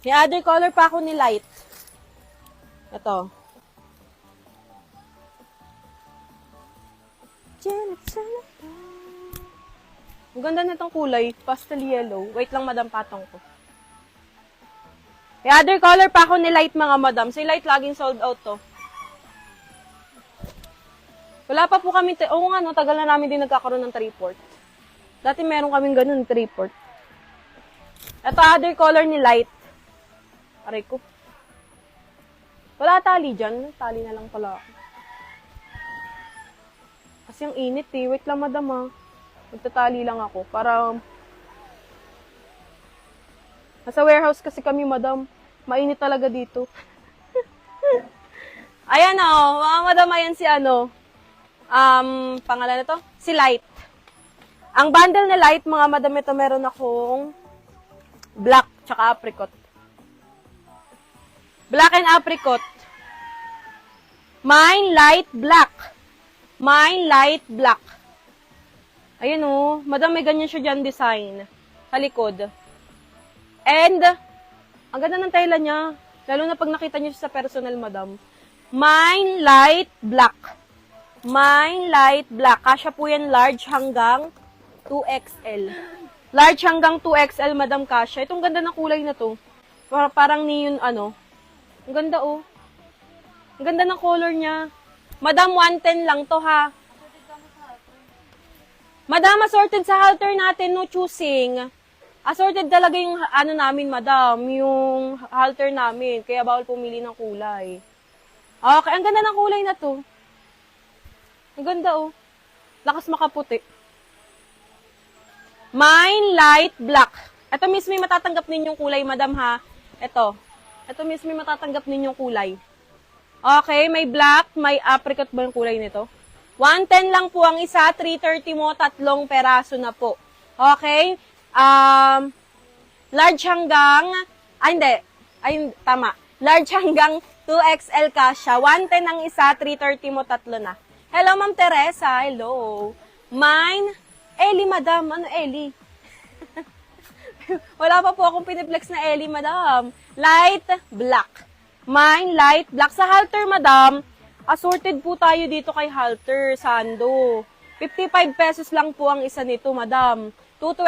May other color pa ako ni light. Ito. Ang ganda nitong kulay. Pastel yellow. Wait lang, madam, patong ko. May other color pa ako ni light, mga madam. Si light laging sold out to. Wala pa po kami, oo nga no, tagal na namin din nagkakaroon ng 3/4. Dati meron kaming ganun, 3/4. Ito, other color ni light. Aray ko. Wala tali dyan. Tali na lang pala ako. Kasi ang init eh. Wait lang, madam ah. Magtatali lang ako. Para... Nasa warehouse kasi kami, madam. Mainit talaga dito. Ayan o. Madam, ayan si ano. Pangalan na to? Si Light. Ang bundle na Light, mga madam, ito meron akong black tsaka apricot. Black and apricot. Mine light black. Mine light black. Ayan o. Madam, may ganyan siya dyan design. Sa likod. And, ang ganda ng tela niya. Lalo na pag nakita niyo siya sa personal, madam. Mine light black. Mine light black. Kasya po yan large hanggang 2XL. Large hanggang 2XL, madam, kasya. Itong ganda ng kulay na to. Parang neon, ano. Ang ganda, oh. Ang ganda ng color niya. Madam, 110 lang to, ha. Madam, assorted sa halter natin, no choosing. Assorted talaga yung, ano namin, madam, yung halter namin. Kaya bawal pumili ng kulay. Okay, ang ganda ng kulay na to. Ang ganda, oh. Lakas makaputi. Mine light black. Ito mismo yung matatanggap ninyong kulay, madam, ha. Ito. Ito mismo yung matatanggap ninyong kulay. Okay, may black, may apricot ba yung kulay nito? 110 lang po ang isa, 330 mo, 3 peraso na po. Okay? Large hanggang, tama. Large hanggang 2XL kasya. 110 ang isa, 330 mo, 3 na. Hello, Ma'am Teresa. Hello. Mine, Ellie, madam. Ano, Ellie? Wala pa po akong piniplex na Ellie, madam. Light black. Mine, light black. Sa halter, madam, assorted po tayo dito kay halter, Sando. 55 pesos lang po ang isa nito, madam. 220